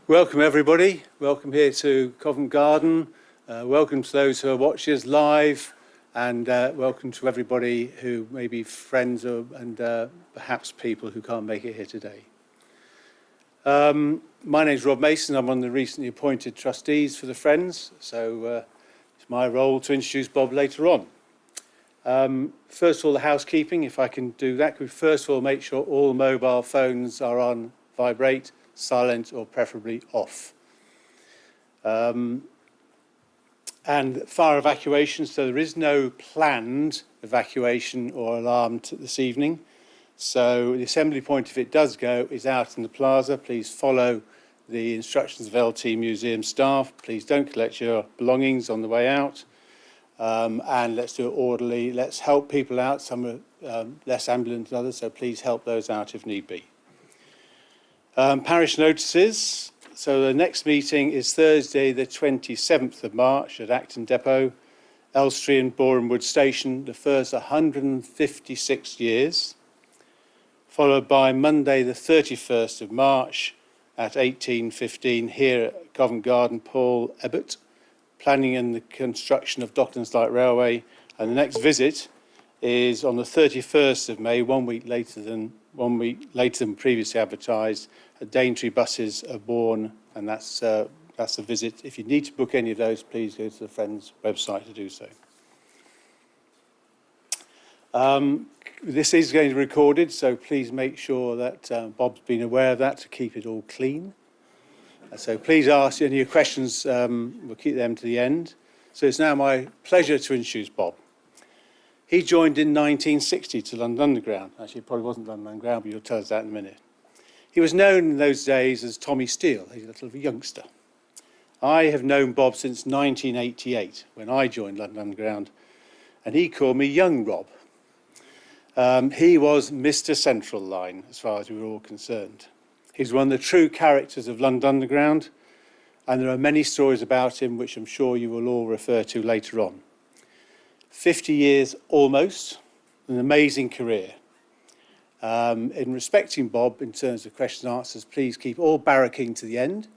Welcome everybody, welcome here to Covent Garden, welcome to those who are watching us live, and welcome to everybody who may be friends and perhaps people who can't make it here today. My name is Rob Mason, I'm one of the recently appointed trustees for the Friends, so it's my role to introduce Bob later on. First of all, the housekeeping, if I can do that, could we first of all make sure all mobile phones are on vibrate, silent or preferably off. And fire evacuation, so there is no planned evacuation or alarm this evening. So the assembly point, if it does go, is out in the plaza. Please follow the instructions of LT Museum staff. Please don't collect your belongings on the way out. And let's do it orderly. Let's help people out. Some are less ambulant than others, so please help those out if need be. Parish notices. So the next meeting is Thursday, the 27th of March at Acton Depot, Elstree and Boreham Wood Station, the first 156 years, followed by Monday, the 31st of March at 18:15 here at Covent Garden, Paul Ebbott, planning and the construction of Docklands Light Railway. And the next visit is on the 31st of May, one week later than previously advertised. Daintree buses are born, and that's a visit. If you need to book any of those, please go to the Friends website to do so. This is going to be recorded, so please make sure that Bob's been aware of that to keep it all clean. So please ask any of your questions, we'll keep them to the end. So it's now my pleasure to introduce Bob. He joined in 1960 to London Underground. Actually, it probably wasn't London Underground, but you'll tell us that in a minute. He was known in those days as Tommy Steele. He's a little of a youngster. I have known Bob since 1988, when I joined London Underground, and he called me Young Rob. He was Mr. Central Line, as far as we were all concerned. He's one of the true characters of London Underground, and there are many stories about him, which I'm sure you will all refer to later on. 50 years almost, an amazing career. In respecting Bob, in terms of question and answers, please keep all barracking to the end,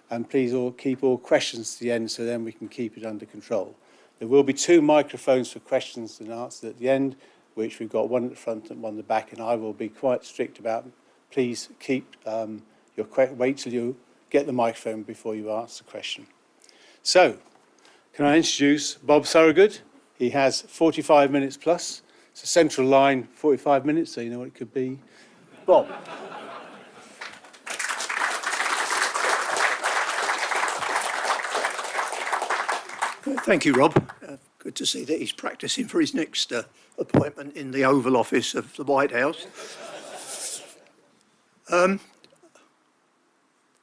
and please all keep all questions to the end, so then we can keep it under control. There will be 2 microphones for questions and answers at the end, which we've got one at the front and one at the back, and I will be quite strict about them. Please keep wait till you get the microphone before you ask the question. So, can I introduce Bob Thorogood? He has 45 minutes plus. It's a Central Line, 45 minutes, so you know what it could be. Bob. Thank you, Rob. Good to see that he's practicing for his next appointment in the Oval Office of the White House. I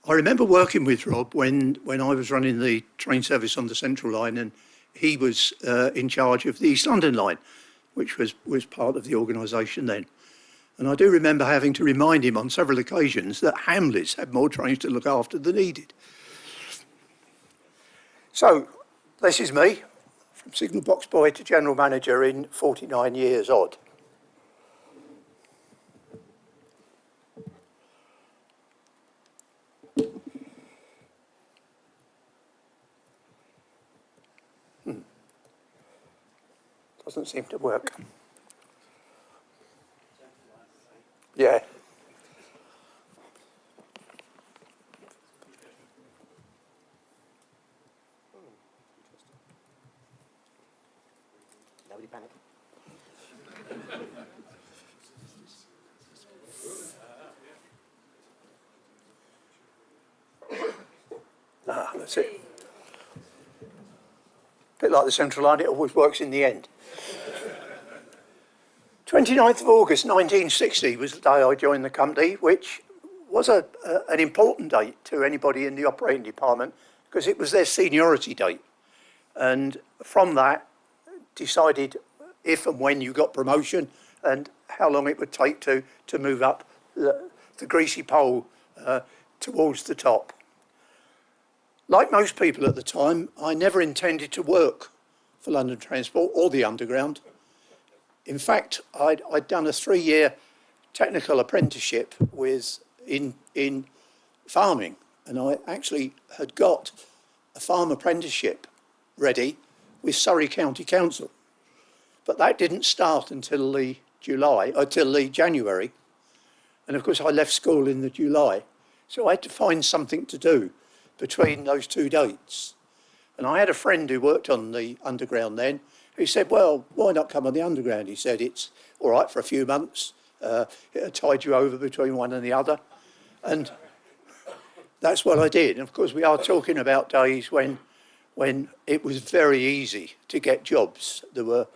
remember working with Rob when I was running the train service on the Central Line, and he was in charge of the East London Line, which was part of the organisation then. And I do remember having to remind him on several occasions that Hamleys had more trains to look after than he did. So, this is me, from signal box boy to general manager in 49 years odd. Doesn't seem to work. Yeah. Nobody panic. That's it. A bit like the Central Line, it always works in the end. 29th of August 1960 was the day I joined the company, which was an important date to anybody in the operating department because it was their seniority date. And from that, decided if and when you got promotion and how long it would take to move up the greasy pole towards the top. Like most people at the time, I never intended to work for London Transport or the Underground. In fact, I'd done a 3-year technical apprenticeship in farming, and I actually had got a farm apprenticeship ready with Surrey County Council. But that didn't start until the January. And of course I left school in the July. So I had to find something to do between those two dates. And I had a friend who worked on the underground then, who said, well, why not come on the underground? He said, it's all right for a few months. It'll tide you over between one and the other. And that's what I did. And of course, we are talking about days when it was very easy to get jobs. There were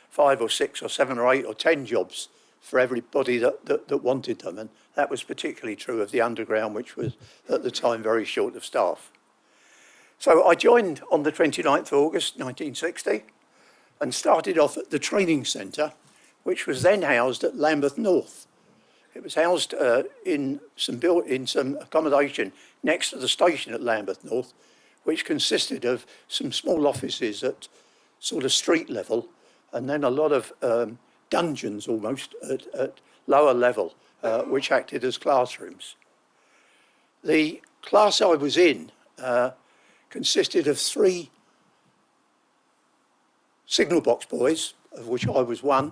5 or 6 or 7 or 8 or 10 jobs for everybody that wanted them. And that was particularly true of the underground, which was at the time very short of staff. So I joined on the 29th of August 1960 and started off at the training centre, which was then housed at Lambeth North. It was housed in some accommodation next to the station at Lambeth North, which consisted of some small offices at sort of street level, and then a lot of dungeons almost at lower level, which acted as classrooms. The class I was in consisted of 3 signal box boys, of which I was one,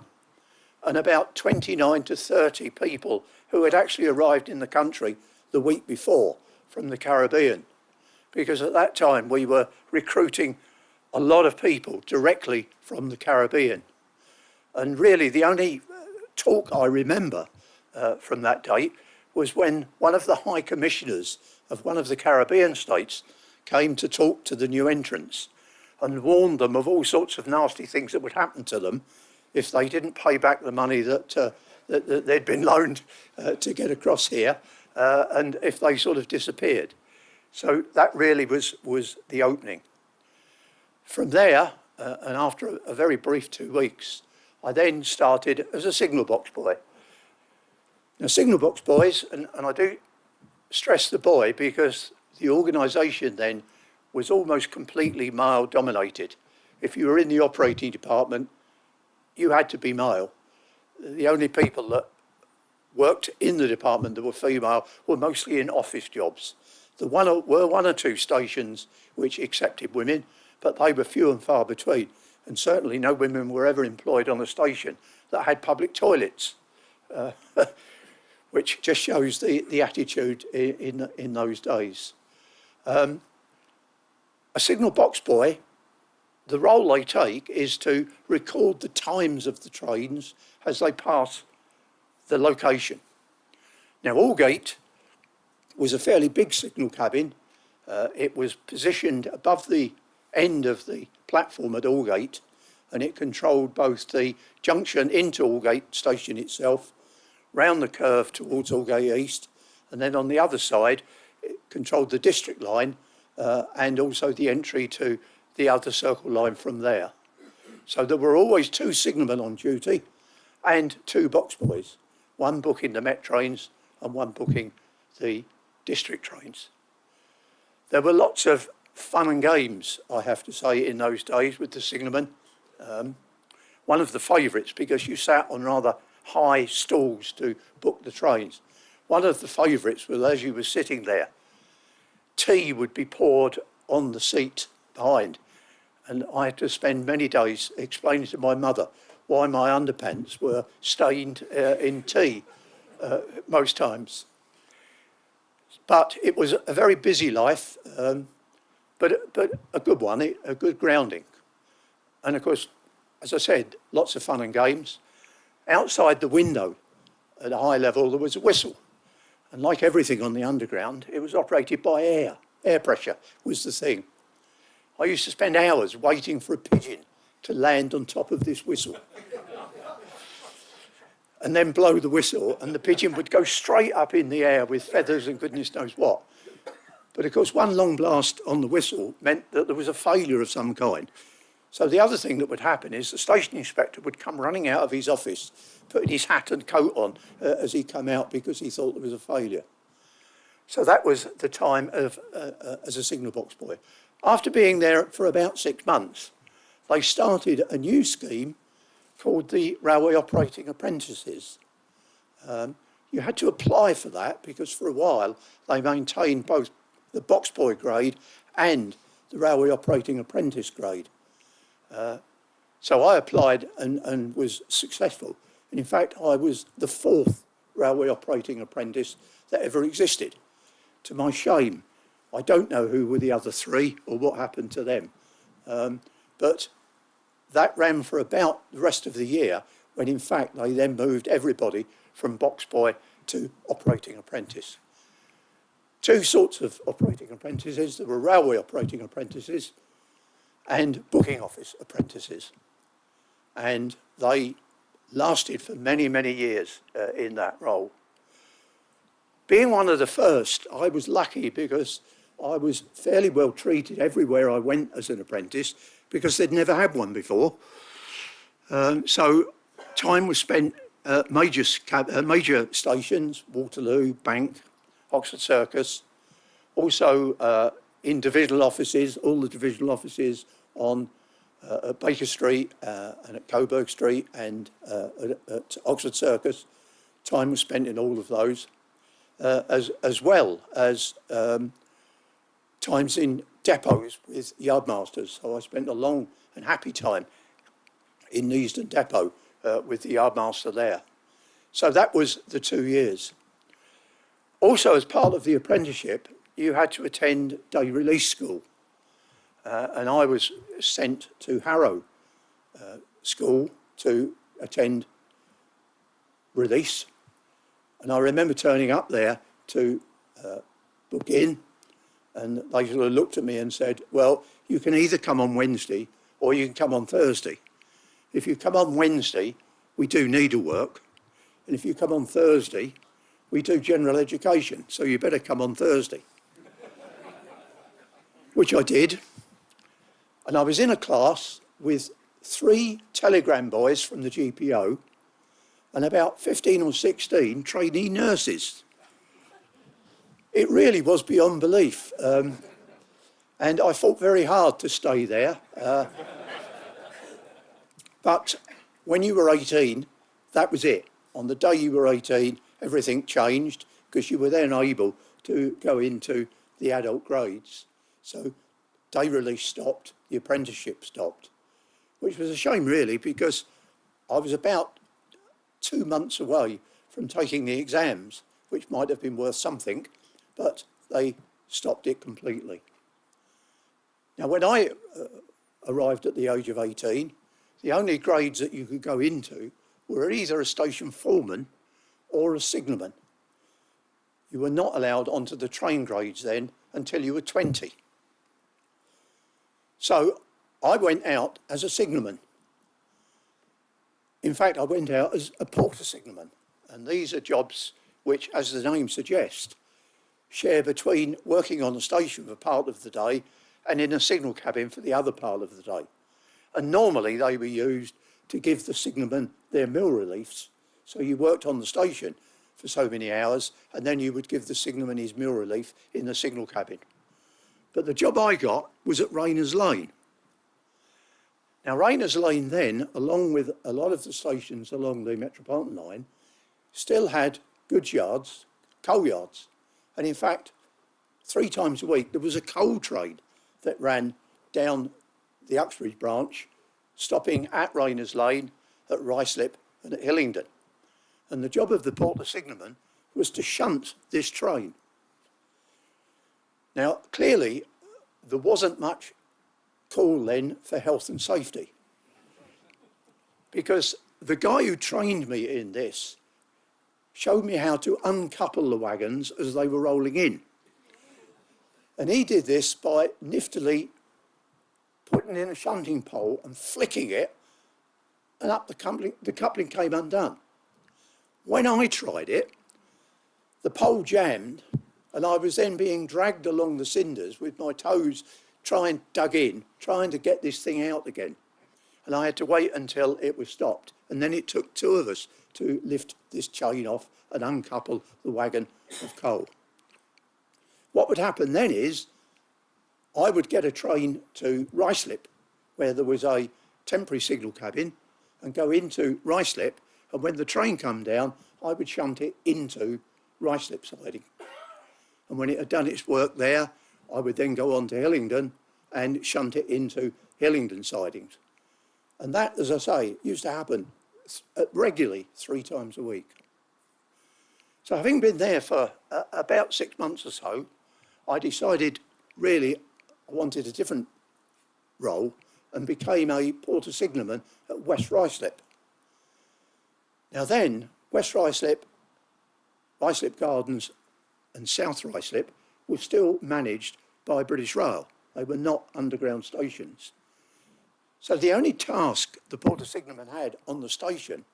and about 29 to 30 people who had actually arrived in the country the week before from the Caribbean. Because at that time we were recruiting a lot of people directly from the Caribbean. And really the only talk I remember from that date was when one of the high commissioners of one of the Caribbean states came to talk to the new entrants and warned them of all sorts of nasty things that would happen to them if they didn't pay back the money that they'd been loaned to get across here, and if they sort of disappeared. So that really was the opening. From there, and after a very brief 2 weeks, I then started as a signal box boy. Now, signal box boys, and I do stress the boy because the organisation then was almost completely male dominated. If you were in the operating department, you had to be male. The only people that worked in the department that were female were mostly in office jobs. There were 1 or 2 stations which accepted women, but they were few and far between. And certainly no women were ever employed on a station that had public toilets, which just shows the attitude in those days. A signal box boy, the role they take is to record the times of the trains as they pass the location. Now, Aldgate was a fairly big signal cabin. It was positioned above the end of the platform at Aldgate, and it controlled both the junction into Aldgate station itself, round the curve towards Aldgate East, and then on the other side, it controlled the district line and also the entry to the other circle line from there. So there were always 2 signalmen on duty and 2 box boys, one booking the Met trains and one booking the district trains. There were lots of fun and games, I have to say, in those days with the signalmen. One of the favourites, because you sat on rather high stalls to book the trains, one of the favourites was as you were sitting there, tea would be poured on the seat behind. And I had to spend many days explaining to my mother why my underpants were stained in tea most times. But it was a very busy life, but a good one, a good grounding. And of course, as I said, lots of fun and games. Outside the window at a high level, there was a whistle. And like everything on the underground, it was operated by air. Air pressure was the thing. I used to spend hours waiting for a pigeon to land on top of this whistle and then blow the whistle, and the pigeon would go straight up in the air with feathers and goodness knows what. But of course, one long blast on the whistle meant that there was a failure of some kind. So the other thing that would happen is the station inspector would come running out of his office, putting his hat and coat on as he came out because he thought there was a failure. So that was the time of as a signal box boy. After being there for about 6 months, they started a new scheme called the Railway Operating Apprentices. You had to apply for that because for a while they maintained both the box boy grade and the railway operating apprentice grade. So I applied and was successful. And in fact, I was the 4th railway operating apprentice that ever existed. To my shame, I don't know who were the other 3 or what happened to them. But that ran for about the rest of the year, when in fact they then moved everybody from box boy to operating apprentice. 2 sorts of operating apprentices. There were railway operating apprentices and booking office apprentices. And they lasted for many, many years in that role. Being one of the first, I was lucky because I was fairly well treated everywhere I went as an apprentice, because they'd never had one before. So time was spent at major stations, Waterloo, Bank, Oxford Circus, also in divisional offices, all the divisional offices on at Baker Street and at Coburg Street and at Oxford Circus. Time was spent in all of those, as well as times in depots with yardmasters. So I spent a long and happy time in Neasden Depot with the yardmaster there. So that was the 2 years. Also, as part of the apprenticeship, you had to attend day release school. And I was sent to Harrow School to attend release. And I remember turning up there to book in, and they sort of looked at me and said, well, you can either come on Wednesday or you can come on Thursday. If you come on Wednesday, we do needlework. And if you come on Thursday, we do general education. So you better come on Thursday. Which I did. And I was in a class with 3 telegram boys from the GPO and about 15 or 16 trainee nurses. It really was beyond belief. And I fought very hard to stay there. But when you were 18, that was it. On the day you were 18, everything changed because you were then able to go into the adult grades. So day release stopped, the apprenticeship stopped, which was a shame really, because I was about 2 months away from taking the exams, which might have been worth something, but they stopped it completely. Now, when I arrived at the age of 18, the only grades that you could go into were either a station foreman or a signalman. You were not allowed onto the train grades then until you were 20. So I went out as a signalman. In fact, I went out as a porter signalman. And these are jobs which, as the name suggests, share between working on a station for part of the day and in a signal cabin for the other part of the day. And normally they were used to give the signalmen their meal reliefs. So you worked on the station for so many hours and then you would give the signalman his meal relief in the signal cabin. But the job I got was at Rayners Lane. Now, Rayners Lane then, along with a lot of the stations along the Metropolitan line, still had goods yards, coal yards. And in fact, 3 times a week, there was a coal train that ran down the Uxbridge branch, stopping at Rayners Lane, at Ruislip and at Hillingdon. And the job of the porter signalman was to shunt this train. Now, clearly, there wasn't much call then for health and safety, because the guy who trained me in this showed me how to uncouple the wagons as they were rolling in. And he did this by niftily putting in a shunting pole and flicking it, and up the coupling came undone. When I tried it, the pole jammed, and I was then being dragged along the cinders with my toes dug in, trying to get this thing out again. And I had to wait until it was stopped. And then it took 2 of us to lift this chain off and uncouple the wagon of coal. What would happen then is I would get a train to Ruislip, where there was a temporary signal cabin, and go into Ruislip, and when the train come down, I would shunt it into Ruislip siding. And when it had done its work there, I would then go on to Hillingdon and shunt it into Hillingdon sidings. And that, as I say, used to happen regularly 3 times a week. So having been there for about 6 months or so, I decided really I wanted a different role and became a porter signalman at West Ruislip. Now then, West Ruislip, Ruislip Gardens and South Ruislip were still managed by British Rail. They were not underground stations. So the only task the porter signalman had on the station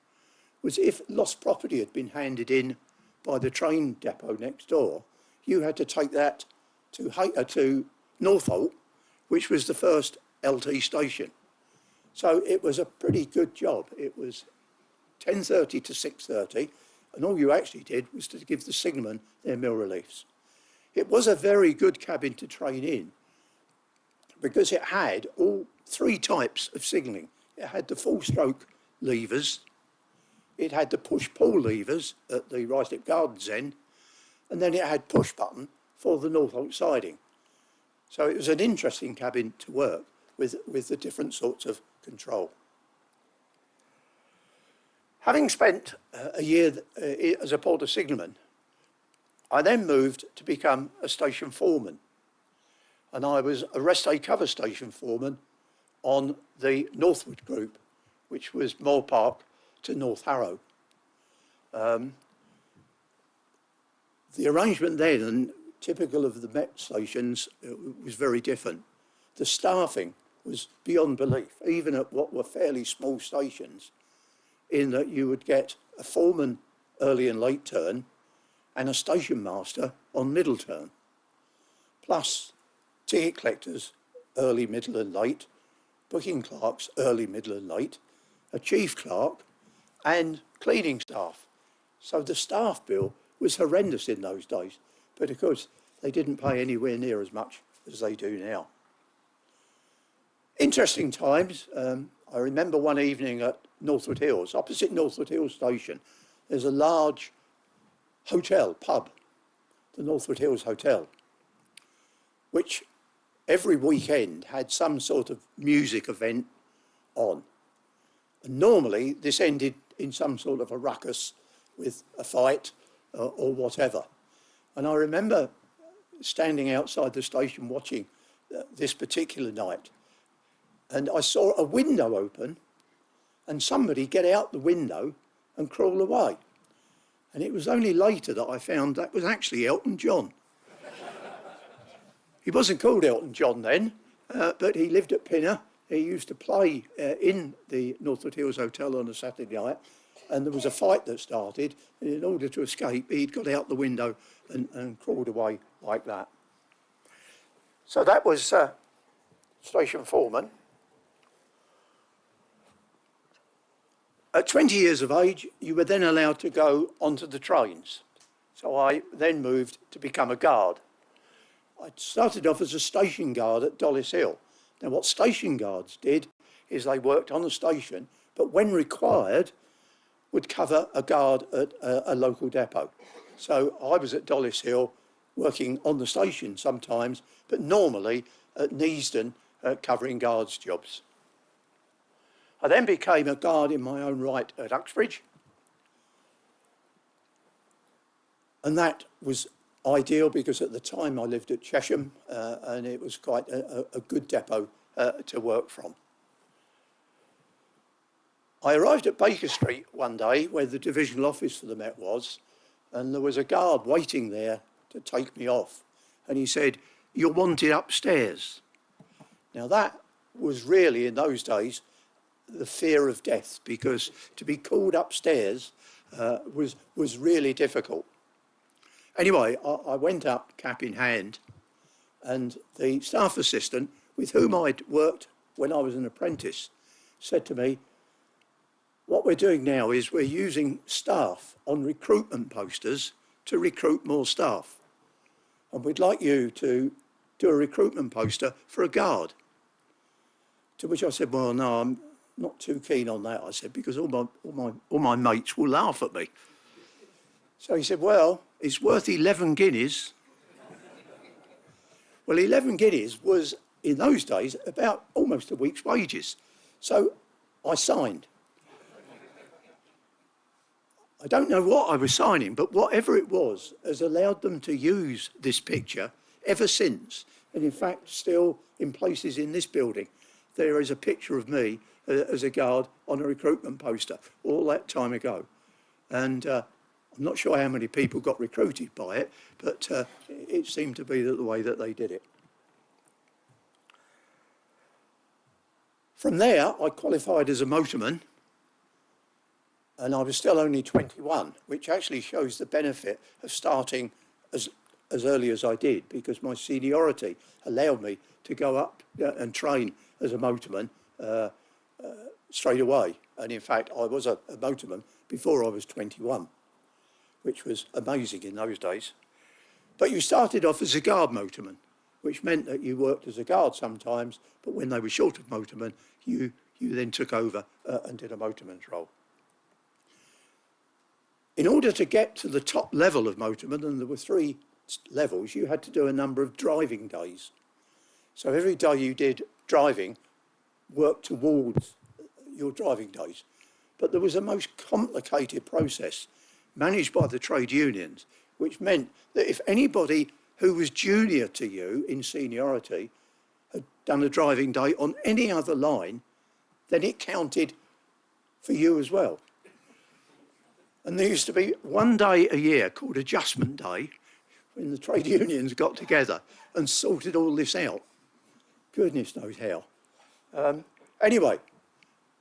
was if lost property had been handed in by the train depot next door, you had to take that to Northolt, which was the first LT station. So it was a pretty good job. It was 10:30 to 6:30, and all you actually did was to give the signalmen their meal reliefs. It was a very good cabin to train in because it had all 3 types of signalling. It had the full stroke levers, it had the push-pull levers at the Ruislip Gardens end, and then it had push button for the Northolt siding. So it was an interesting cabin to work with the different sorts of control. Having spent a year as a porter signalman, I then moved to become a station foreman. And I was a rest day cover station foreman on the Northwood group, which was Moore Park to North Harrow. The arrangement then, and typical of the Met stations, was very different. The staffing was beyond belief, even at what were fairly small stations, in that you would get a foreman early and late turn and a station master on middle turn, plus ticket collectors early, middle and late, booking clerks early, middle and late, a chief clerk and cleaning staff. So the staff bill was horrendous in those days, but of course they didn't pay anywhere near as much as they do now. Interesting times. I remember one evening at Northwood Hills, opposite Northwood Hills station, there's a large hotel, pub, the Northwood Hills Hotel, which every weekend had some sort of music event on. And normally this ended in some sort of a ruckus with a fight or whatever. And I remember standing outside the station watching this particular night, and I saw a window open and somebody get out the window and crawl away. And it was only later that I found that was actually Elton John. He wasn't called Elton John then, but he lived at Pinner. He used to play in the Northwood Hills Hotel on a Saturday night, and there was a fight that started, and in order to escape, he'd got out the window and crawled away like that. So that was station foreman. At 20 years of age, you were then allowed to go onto the trains. So I then moved to become a guard. I started off as a station guard at Dollis Hill. Now, what station guards did is they worked on the station, but when required, would cover a guard at a local depot. So I was at Dollis Hill working on the station sometimes, but normally at Neasden covering guards' jobs. I then became a guard in my own right at Uxbridge, and that was ideal because at the time I lived at Chesham and it was quite a good depot to work from. I arrived at Baker Street one day where the divisional office for the Met was, and there was a guard waiting there to take me off, and he said, "You're wanted upstairs." Now that was really, in those days, the fear of death, because to be called upstairs was really difficult. Anyway, I went up, cap in hand, and the staff assistant, with whom I'd worked when I was an apprentice, said to me, "What we're doing now is we're using staff on recruitment posters to recruit more staff. And we'd like you to do a recruitment poster for a guard." To which I said, "Well, no, I'm not too keen on that," I said, "because all my mates will laugh at me." So he said, "Well, it's worth 11 guineas Well, 11 guineas was, in those days, about almost a week's wages. So I signed. I don't know what I was signing, but whatever it was has allowed them to use this picture ever since. And in fact, still in places in this building, there is a picture of me as a guard on a recruitment poster all that time ago. And I'm not sure how many people got recruited by it, but it seemed to be the way that they did it. From there, I qualified as a motorman, and I was still only 21, which actually shows the benefit of starting as early as I did, because my seniority allowed me to go up and train as a motorman straight away. And in fact, I was a motorman before I was 21, which was amazing in those days. But you started off as a guard motorman, which meant that you worked as a guard sometimes, but when they were short of motormen, you then took over and did a motorman's role. In order to get to the top level of motorman, and there were 3 levels, you had to do a number of driving days. So every day you did driving worked towards your driving days. But there was a most complicated process managed by the trade unions, which meant that if anybody who was junior to you in seniority had done a driving day on any other line, then it counted for you as well. And there used to be one day a year called Adjustment Day, when the trade unions got together and sorted all this out. Goodness knows how. Anyway,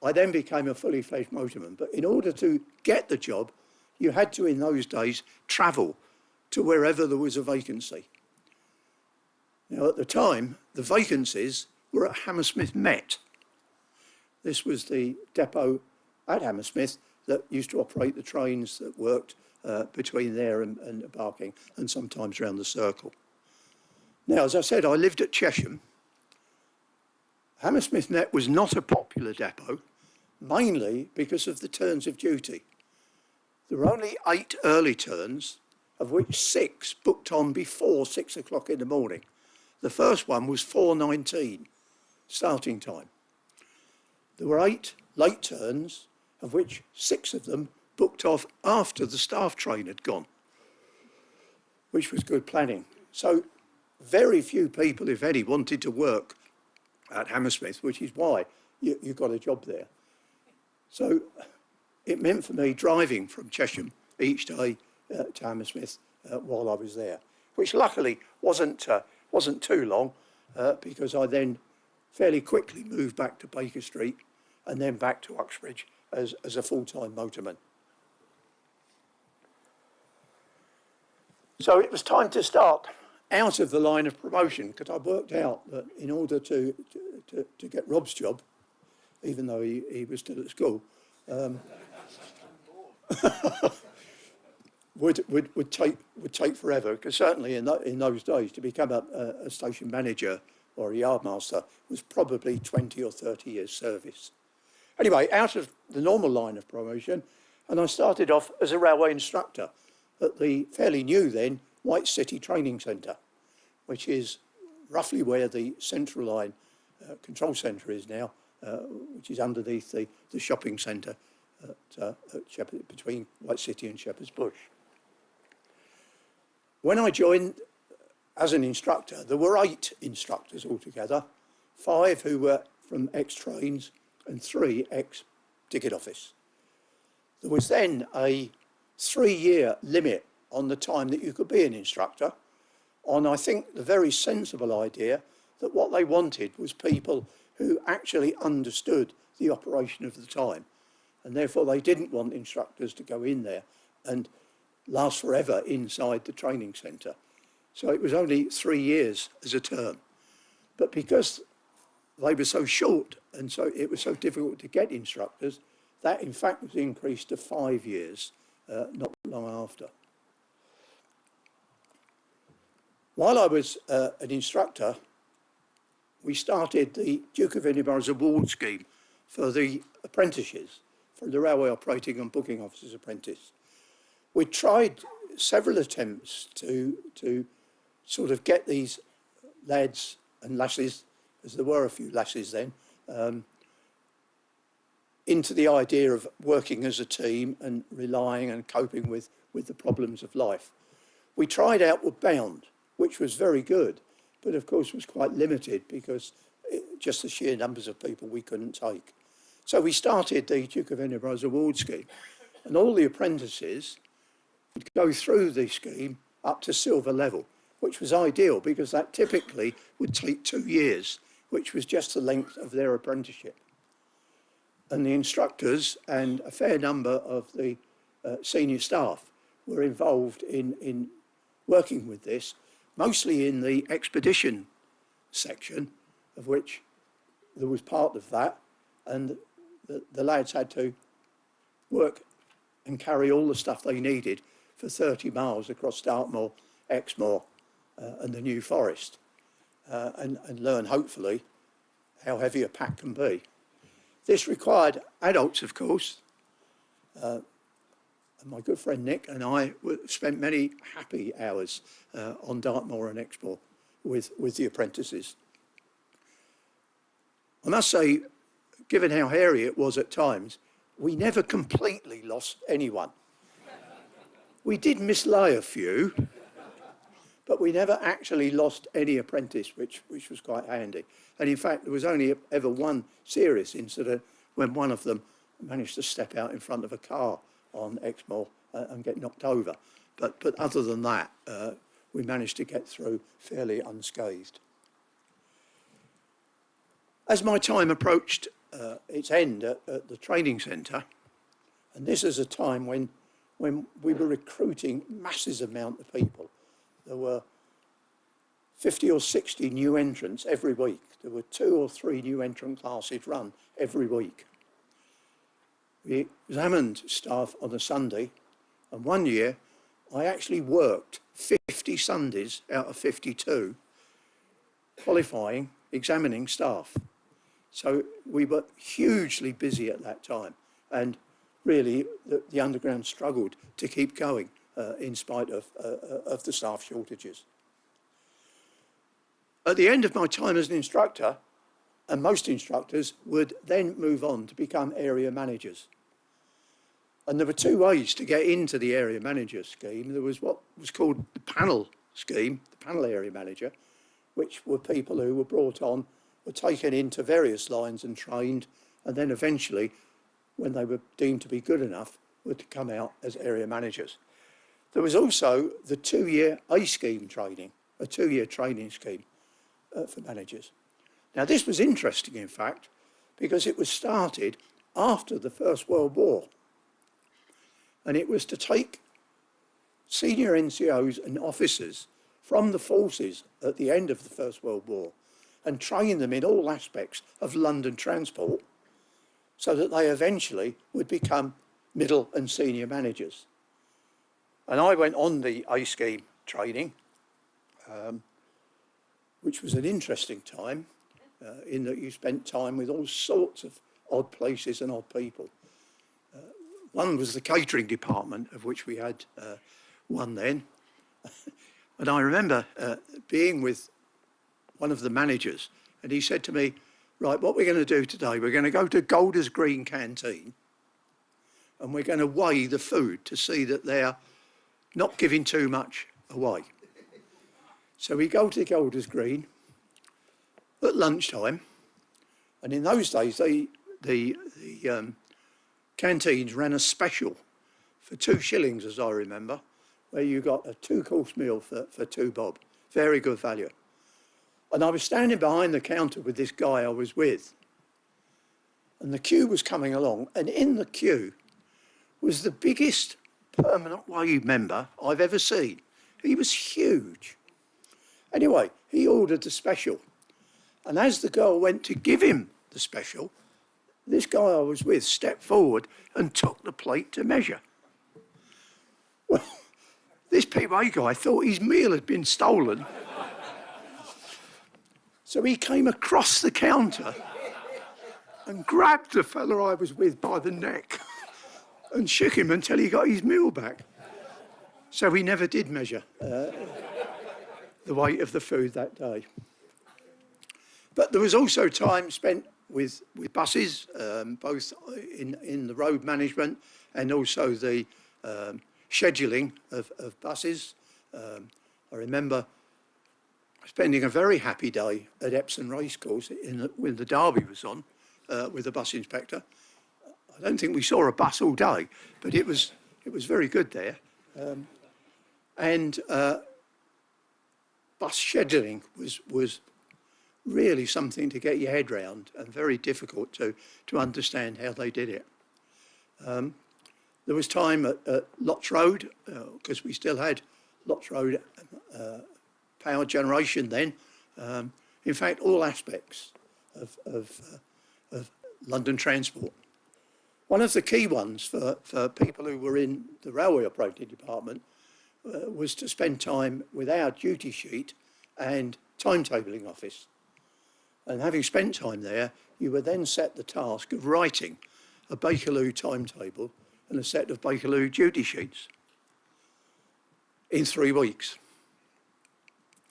I then became a fully fledged motorman, but in order to get the job, you had to, in those days, travel to wherever there was a vacancy. Now, at the time, the vacancies were at Hammersmith Met. This was the depot at Hammersmith that used to operate the trains that worked between there and Barking, and sometimes around the circle. Now, as I said, I lived at Chesham. Hammersmith Met was not a popular depot, mainly because of the turns of duty. There were only 8 early turns, of which 6 booked on before 6 o'clock in the morning. The first one was 4:19, starting time. There were 8 late turns, of which 6 of them booked off after the staff train had gone, which was good planning. So very few people, if any, wanted to work at Hammersmith, which is why you got a job there. So it meant for me driving from Chesham each day to Hammersmith while I was there, which luckily wasn't too long, because I then fairly quickly moved back to Baker Street and then back to Uxbridge as a full-time motorman. So it was time to start out of the line of promotion, because I worked out that in order to get Rob's job, even though he was still at school, would take forever, because certainly in those days to become a station manager or a yardmaster was probably 20 or 30 years service. Anyway, out of the normal line of promotion, and I started off as a railway instructor at the fairly new then White City Training Centre, which is roughly where the Central Line control centre is now, which is underneath the shopping centre between White City and Shepherd's Bush. When I joined as an instructor, there were 8 instructors altogether, 5 who were from ex-trains and 3 ex-ticket office. There was then a 3-year limit on the time that you could be an instructor, on, I think, the very sensible idea that what they wanted was people who actually understood the operation of the time, and therefore they didn't want instructors to go in there and last forever inside the training centre. So it was only 3 years as a term. But because they were so short and so it was so difficult to get instructors, that in fact was increased to 5 years not long after. While I was an instructor, we started the Duke of Edinburgh's award scheme for the apprentices, for the Railway Operating and Booking Officers Apprentice. We tried several attempts to sort of get these lads and lasses, as there were a few lasses then, into the idea of working as a team and relying and coping with the problems of life. We tried Outward Bound, which was very good, but of course was quite limited because just the sheer numbers of people we couldn't take. So we started the Duke of Edinburgh's award scheme, and all the apprentices would go through the scheme up to silver level, which was ideal because that typically would take 2 years, which was just the length of their apprenticeship. And the instructors and a fair number of the senior staff were involved in working with this, mostly in the expedition section, of which there was part of that, and the lads had to work and carry all the stuff they needed for 30 miles across Dartmoor, Exmoor and the New Forest, and learn, hopefully, how heavy a pack can be. This required adults, of course. And my good friend Nick and I spent many happy hours on Dartmoor and Exmoor with the apprentices. I must say, given how hairy it was at times, we never completely lost anyone. We did mislay a few, but we never actually lost any apprentice, which was quite handy. And in fact, there was only ever one serious incident when one of them managed to step out in front of a car on Exmoor and get knocked over. But other than that, we managed to get through fairly unscathed. As my time approached its end at the training centre, and this is a time when we were recruiting masses amount of people. There were 50 or 60 new entrants every week. There were 2 or 3 new entrant classes run every week. We examined staff on a Sunday, and one year I actually worked 50 Sundays out of 52, qualifying, examining staff. So we were hugely busy at that time, and really the Underground struggled to keep going in spite of the staff shortages. At the end of my time as an instructor, and most instructors would then move on to become area managers. And there were 2 ways to get into the area manager scheme. There was what was called the panel scheme, the panel area manager, which were people who were brought on, were taken into various lines and trained, and then eventually, when they were deemed to be good enough, were to come out as area managers. There was also the 2-year A scheme training, a 2-year training scheme for managers. Now, this was interesting, in fact, because it was started after the First World War. And it was to take senior NCOs and officers from the forces at the end of the First World War and train them in all aspects of London transport so that they eventually would become middle and senior managers. And I went on the A scheme training, which was an interesting time in that you spent time with all sorts of odd places and odd people. One was the catering department, of which we had one then. And I remember being with one of the managers, and he said to me, right, what we're going to do today, we're going to go to Golders Green Canteen, and we're going to weigh the food to see that they're not giving too much away. So we go to Golders Green at lunchtime, and in those days, the canteens ran a special for 2 shillings, as I remember, where you got a 2-course meal for 2 bob. Very good value. And I was standing behind the counter with this guy I was with, and the queue was coming along, and in the queue was the biggest permanent wage member I've ever seen. He was huge. Anyway, he ordered the special, and as the girl went to give him the special, this guy I was with stepped forward and took the plate to measure. Well, this PA guy thought his meal had been stolen. So he came across the counter and grabbed the fella I was with by the neck and shook him until he got his meal back. So he never did measure the weight of the food that day. But there was also time spent with buses, both in the road management and also the scheduling of buses. I remember spending a very happy day at Epsom Racecourse when the Derby was on with the bus inspector. I don't think we saw a bus all day, but it was very good there. And bus scheduling was really something to get your head round and very difficult to understand how they did it. There was time at Lots Road, because we still had Lots Road power generation then. In fact, all aspects of London transport. One of the key ones for people who were in the railway operating department was to spend time with our duty sheet and timetabling office. And having spent time there, you were then set the task of writing a Bakerloo timetable and a set of Bakerloo duty sheets in 3 weeks,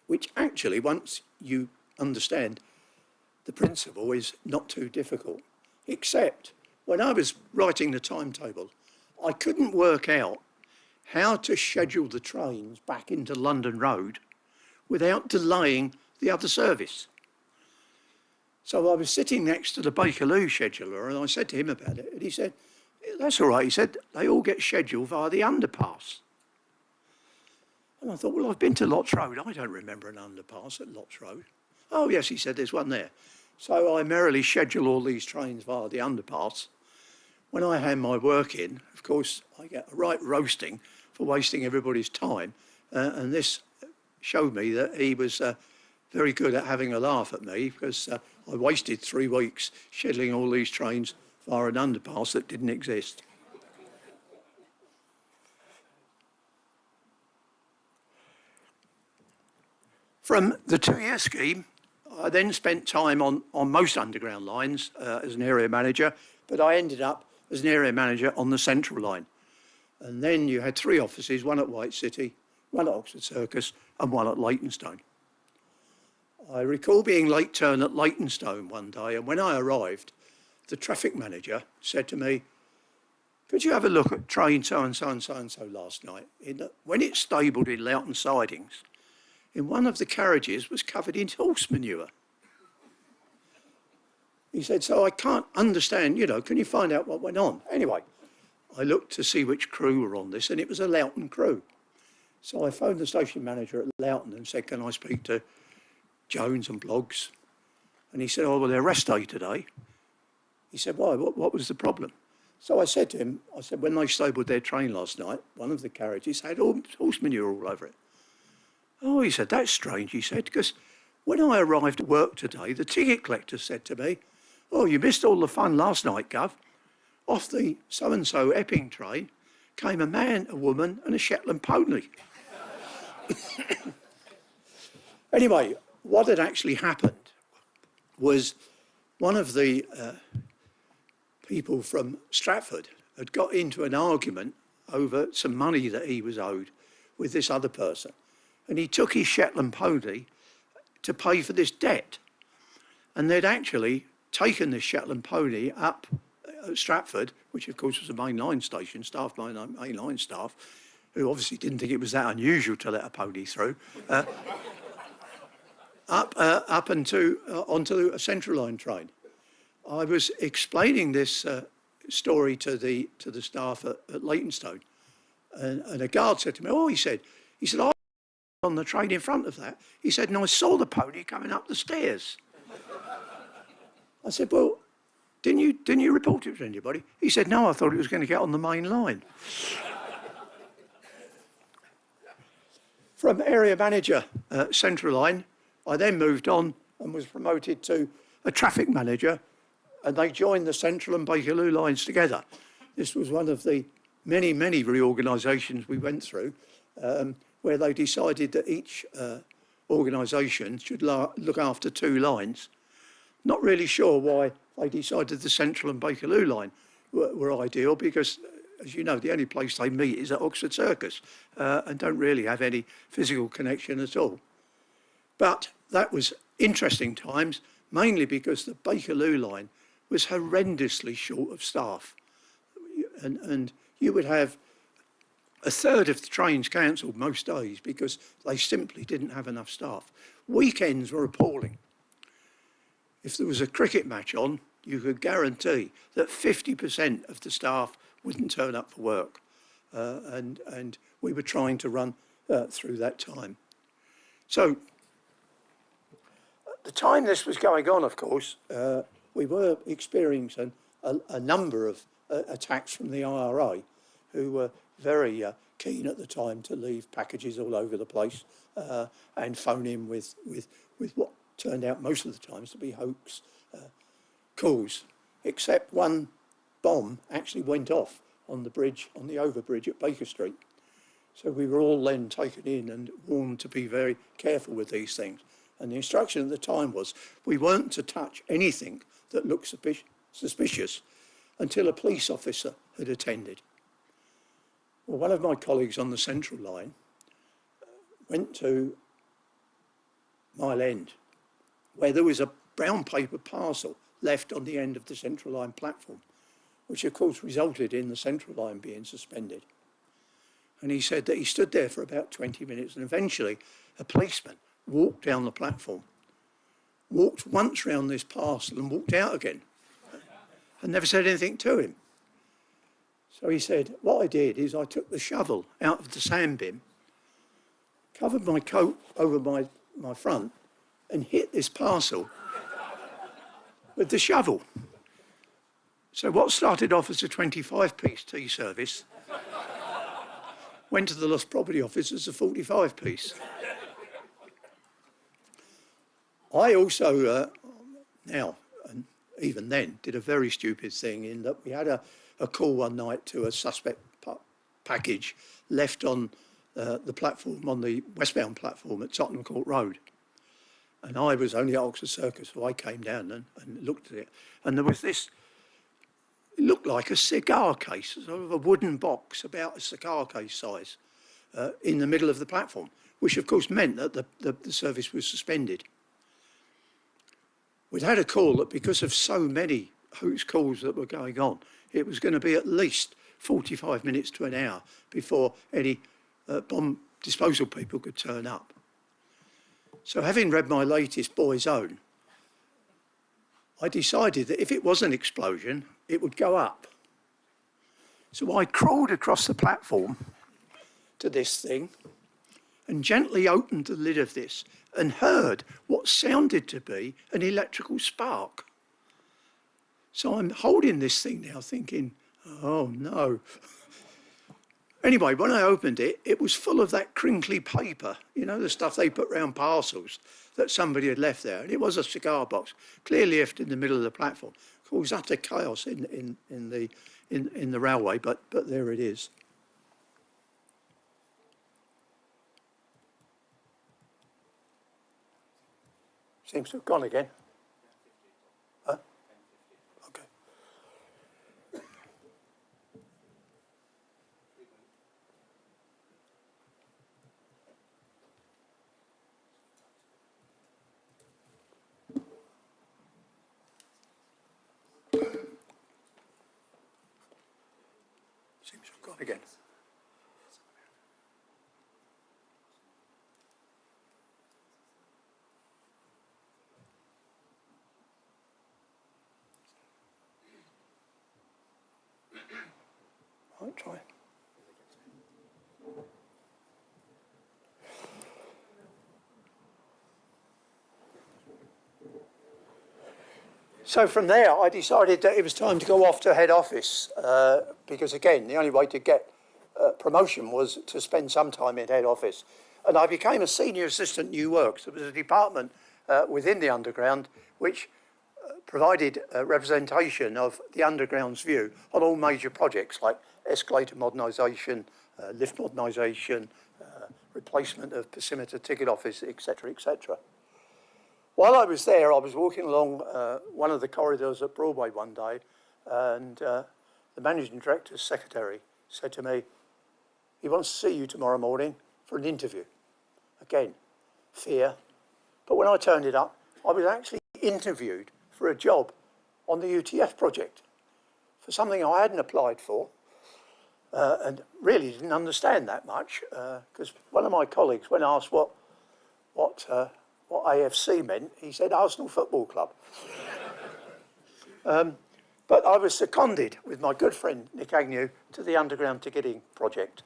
which actually, once you understand the principle, is not too difficult, except when I was writing the timetable, I couldn't work out how to schedule the trains back into London Road without delaying the other service. So I was sitting next to the Bakerloo scheduler and I said to him about it, and he said, that's all right. He said, they all get scheduled via the underpass. And I thought, well, I've been to Lots Road. I don't remember an underpass at Lots Road. Oh, yes, he said, there's one there. So I merrily schedule all these trains via the underpass. When I hand my work in, of course, I get a right roasting for wasting everybody's time. And this showed me that he was very good at having a laugh at me, because I wasted 3 weeks scheduling all these trains via an underpass that didn't exist. From the 2-year scheme, I then spent time on most underground lines as an area manager, but I ended up as an area manager on the Central line. And then you had 3 offices, one at White City, one at Oxford Circus, and one at Leytonstone. I recall being late turn at Leytonstone one day, and when I arrived, the traffic manager said to me, could you have a look at train so-and-so and so-and-so last night? When it stabled in Loughton Sidings, in one of the carriages was covered in horse manure. He said, so I can't understand, can you find out what went on? Anyway, I looked to see which crew were on this, and it was a Loughton crew. So I phoned the station manager at Loughton and said, can I speak to Jones and Bloggs? And he said, oh, well, they're rest day today. He said, why, what was the problem? So I said to him, when they stabled their train last night, one of the carriages had horse manure all over it. Oh, he said, that's strange, he said, because when I arrived at work today, the ticket collector said to me, oh, you missed all the fun last night, Gov. Off the so-and-so Epping train came a man, a woman and a Shetland pony. Anyway, what had actually happened was one of the people from Stratford had got into an argument over some money that he was owed with this other person. And he took his Shetland pony to pay for this debt. And they'd actually taken this Shetland pony up at Stratford, which of course was a main line station, staffed by main line staff, who obviously didn't think it was that unusual to let a pony through, up onto a Central Line train. I was explaining this story to the staff at Leytonstone, and a guard said to me, oh, he said, I was on the train in front of that. He said, and I saw the pony coming up the stairs. I said, well, didn't you report it to anybody? He said, no, I thought it was going to get on the main line. From area manager Central Line, I then moved on and was promoted to a traffic manager, and they joined the Central and Bakerloo lines together. This was one of the many, many reorganisations we went through, where they decided that each organisation should look after 2 lines. Not really sure why they decided the Central and Bakerloo line were ideal, because, as you know, the only place they meet is at Oxford Circus and don't really have any physical connection at all. But that was interesting times. mainly because the Bakerloo line was horrendously short of staff. And you would have a third of the trains cancelled most days because they simply didn't have enough staff. Weekends were appalling. If there was a cricket match on, you could guarantee that 50% of the staff wouldn't turn up for work. And we were trying to run through that time. So at the time this was going on, of course, we were experiencing a number of attacks from the IRA, who were very keen at the time to leave packages all over the place and phone in with what turned out most of the times to be hoax calls, except one bomb actually went off on the bridge, on the overbridge at Baker Street. So we were all then taken in and warned to be very careful with these things. And the instruction at the time was we weren't to touch anything that looked suspicious until a police officer had attended. Well, one of my colleagues on the Central Line went to Mile End, where there was a brown paper parcel left on the end of the Central Line platform, which of course resulted in the Central Line being suspended. And he said that he stood there for about 20 minutes and eventually a policeman walked down the platform, walked once round this parcel and walked out again and never said anything to him. So he said, what I did is I took the shovel out of the sand bin, covered my coat over my front and hit this parcel with the shovel. So what started off as a 25p tea service went to the lost property office as a 45p. I also, now, and even then, did a very stupid thing in that we had a call one night to a suspect package left on the platform, on the westbound platform at Tottenham Court Road. And I was only at Oxford Circus, so I came down and looked at it. And there was this, it looked like a cigar case, sort of a wooden box about a cigar case size in the middle of the platform, which of course meant that the service was suspended. We'd had a call that because of so many hoax calls that were going on, it was going to be at least 45 minutes to an hour before any bomb disposal people could turn up. So having read my latest Boy's Own, I decided that if it was an explosion, it would go up. So I crawled across the platform to this thing and gently opened the lid of this and heard what sounded to be an electrical spark. So I'm holding this thing now thinking, oh no. Anyway, when I opened it, it was full of that crinkly paper, you know, the stuff they put round parcels that somebody had left there. And it was a cigar box, clearly left in the middle of the platform. Caused utter chaos in the railway, but there it is. Seems to have gone again. Huh? Okay. Seems to have gone again. I'll try. So from there, I decided that it was time to go off to head office because, again, the only way to get promotion was to spend some time in head office. And I became a senior assistant new works. There was a department within the Underground which provided representation of the Underground's view on all major projects like escalator modernisation, lift modernisation, replacement of Persimeter ticket office, etc., etc. While I was there, I was walking along one of the corridors at Broadway one day, and the managing director's secretary said to me, he wants to see you tomorrow morning for an interview. Again, fear. But when I turned it up, I was actually interviewed for a job on the UTF project for something I hadn't applied for, and really didn't understand that much, because one of my colleagues, when asked what AFC meant, he said Arsenal Football Club. But I was seconded with my good friend Nick Agnew to the underground ticketing project,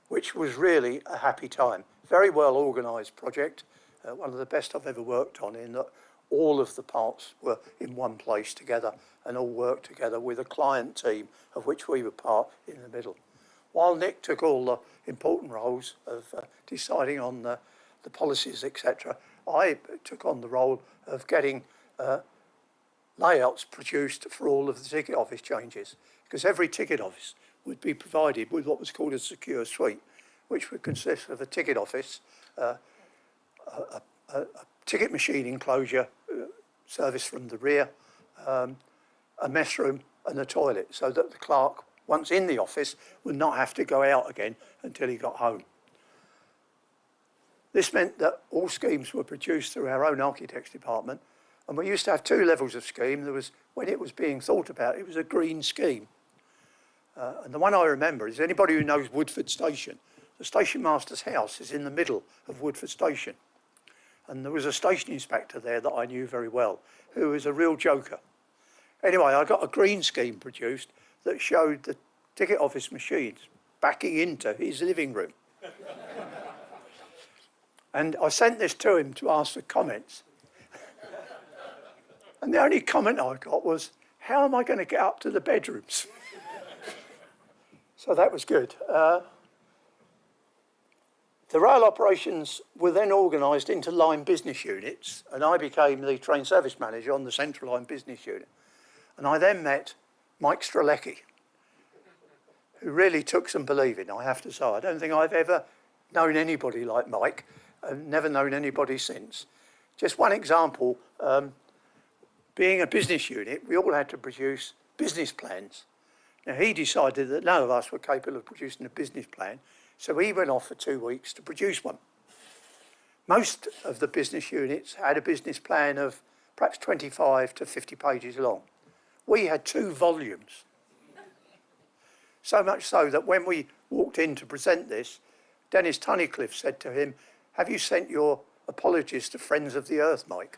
which was really a happy time. Very well organised project, one of the best I've ever worked on, in that all of the parts were in one place together and all worked together with a client team of which we were part in the middle. While Nick took all the important roles of deciding on the policies, etc., I took on the role of getting layouts produced for all of the ticket office changes, because every ticket office would be provided with what was called a secure suite, which would consist of a ticket office, a ticket machine enclosure, service from the rear, a mess room and a toilet, so that the clerk, once in the office, would not have to go out again until he got home. This meant that all schemes were produced through our own architects department, and we used to have two levels of scheme. There was, when it was being thought about, it was a green scheme. And the one I remember is anybody who knows Woodford Station. The station master's house is in the middle of Woodford Station. And there was a station inspector there that I knew very well, who was a real joker. Anyway, I got a green scheme produced that showed the ticket office machines backing into his living room. And I sent this to him to ask for comments. And the only comment I got was, how am I going to get up to the bedrooms? So that was good. The rail operations were then organised into line business units, and I became the train service manager on the central line business unit. And I then met Mike Strelecki, who really took some believing, I have to say. I don't think I've ever known anybody like Mike. I've never known anybody since. Just one example, being a business unit, we all had to produce business plans. Now, he decided that none of us were capable of producing a business plan, so he went off for 2 weeks to produce one. Most of the business units had a business plan of perhaps 25 to 50 pages long. We had 2 volumes. So much so that when we walked in to present this, Dennis Tunnicliffe said to him, "Have you sent your apologies to Friends of the Earth, Mike?"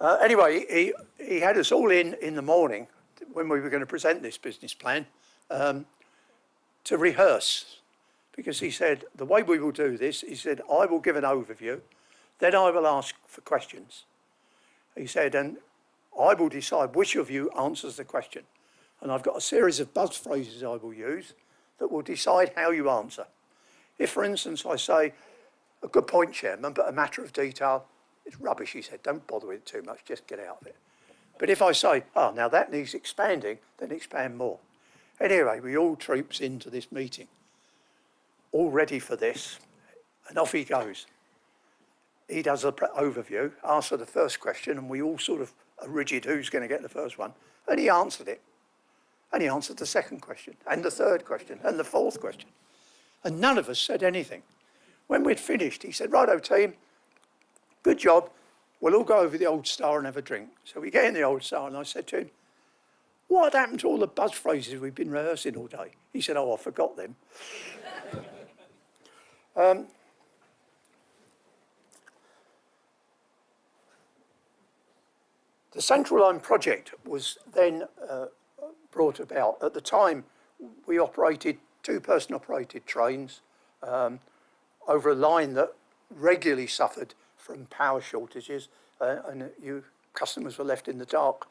Anyway, he had us all in the morning when we were going to present this business plan to rehearse, because he said, the way we will do this, he said, I will give an overview, then I will ask for questions. He said, and I will decide which of you answers the question. And I've got a series of buzz phrases I will use that will decide how you answer. If, for instance, I say, a good point, Chairman, but a matter of detail, it's rubbish, he said, don't bother with it too much, just get out of it. But if I say, oh, now that needs expanding, then expand more. Anyway, we all troops into this meeting, all ready for this, and off he goes. He does an overview, asks for the first question, and we all sort of are rigid, who's going to get the first one? And he answered it. And he answered the second question, and the third question, and the fourth question. And none of us said anything. When we'd finished, he said, righto, team, good job. We'll all go over the Old Star and have a drink. So we get in the Old Star, and I said to him, what happened to all the buzz phrases we've been rehearsing all day? He said, oh, I forgot them. The Central Line project was then brought about. At the time, we operated 2 person-operated trains over a line that regularly suffered from power shortages, and customers were left in the dark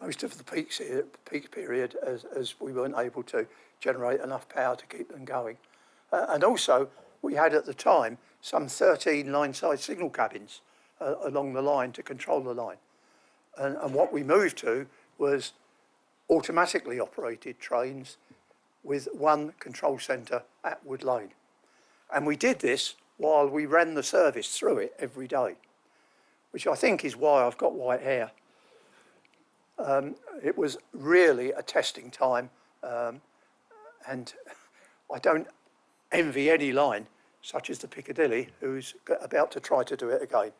most of the peak period as we weren't able to generate enough power to keep them going. And also, we had at the time some 13 line-side signal cabins along the line to control the line. And what we moved to was automatically operated trains with one control centre at Wood Lane. And we did this while we ran the service through it every day, which I think is why I've got white hair. It was really a testing time, and I don't envy any line such as the Piccadilly, who's about to try to do it again.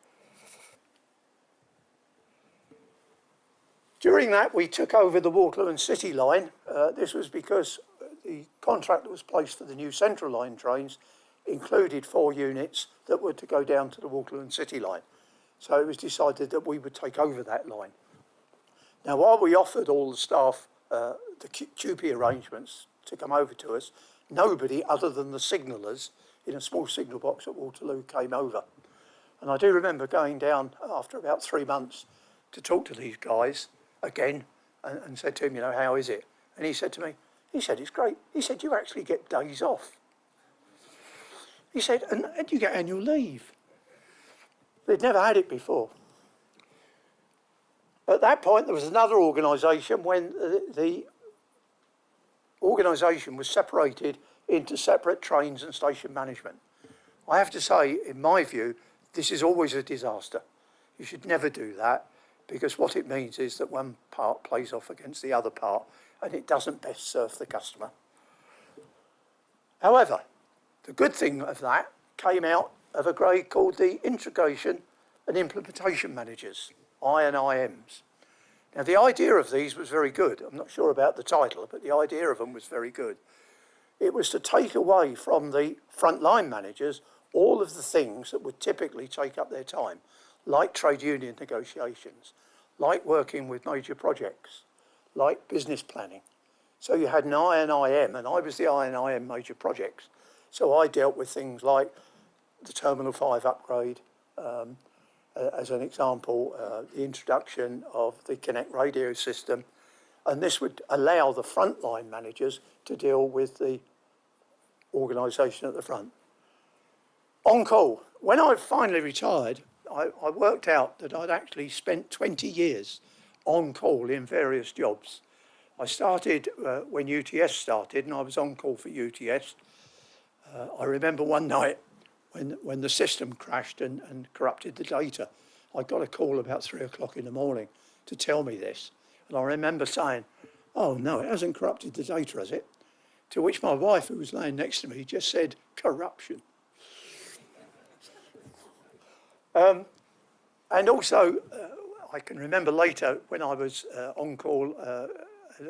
During that, we took over the Waterloo and City line. This was because the contract that was placed for the new Central line trains included 4 units that were to go down to the Waterloo and City line. So it was decided that we would take over that line. Now, while we offered all the staff the QP arrangements to come over to us, nobody other than the signallers in a small signal box at Waterloo came over. And I do remember going down after about 3 months to talk to these guys again and said to him, you know, how is it? And he said to me, he said, it's great. He said, you actually get days off. He said, and you get annual leave. They'd never had it before. At that point, there was another organisation when the organisation was separated into separate trains and station management. I have to say, in my view, this is always a disaster. You should never do that, because what it means is that one part plays off against the other part and it doesn't best serve the customer. However, the good thing of that came out of a grade called the Integration and Implementation Managers, I&IMs. Now, the idea of these was very good. I'm not sure about the title, but the idea of them was very good. It was to take away from the frontline managers all of the things that would typically take up their time, like trade union negotiations, like working with major projects, like business planning. So you had an I&IM, and I was the I&IM major projects. So I dealt with things like the Terminal 5 upgrade, as an example, the introduction of the Connect radio system, and this would allow the frontline managers to deal with the organisation at the front. On call. When I finally retired, I worked out that I'd actually spent 20 years on call in various jobs. I started when UTS started, and I was on call for UTS. I remember one night when the system crashed and corrupted the data. I got a call about 3 o'clock in the morning to tell me this. And I remember saying, oh no, it hasn't corrupted the data, has it? To which my wife, who was laying next to me, just said, corruption. And also, I can remember later when I was on call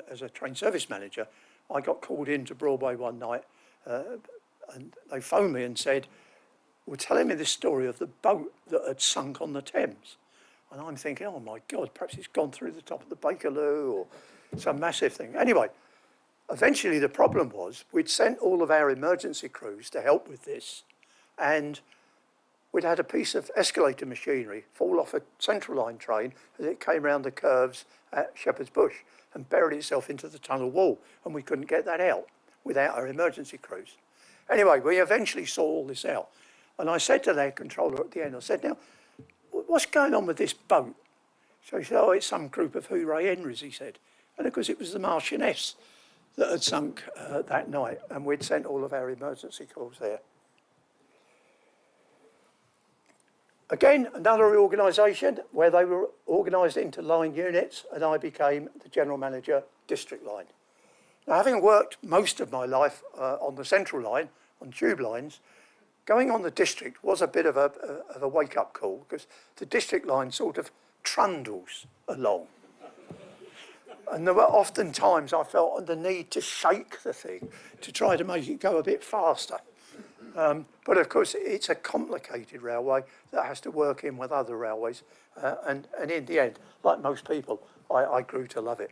as a train service manager, I got called into Broadway one night and they phoned me and said, were telling me this story of the boat that had sunk on the Thames. And I'm thinking, oh my God, perhaps it's gone through the top of the Bakerloo or some massive thing. Anyway, eventually the problem was we'd sent all of our emergency crews to help with this, and we'd had a piece of escalator machinery fall off a Central line train as it came round the curves at Shepherd's Bush and buried itself into the tunnel wall, and we couldn't get that out without our emergency crews. Anyway, we eventually saw all this out. And I said to their controller at the end, I said, now, what's going on with this boat? So he said, oh, it's some group of hooray Henrys, he said. And of course, it was the Marchioness that had sunk that night, and we'd sent all of our emergency calls there. Again, another reorganisation where they were organised into line units, and I became the general manager, district line. Now, having worked most of my life on the Central line, on tube lines, going on the district was a bit of a wake-up call, because the district line sort of trundles along. And there were often times I felt the need to shake the thing to try to make it go a bit faster. But of course, it's a complicated railway that has to work in with other railways. And in the end, like most people, I grew to love it.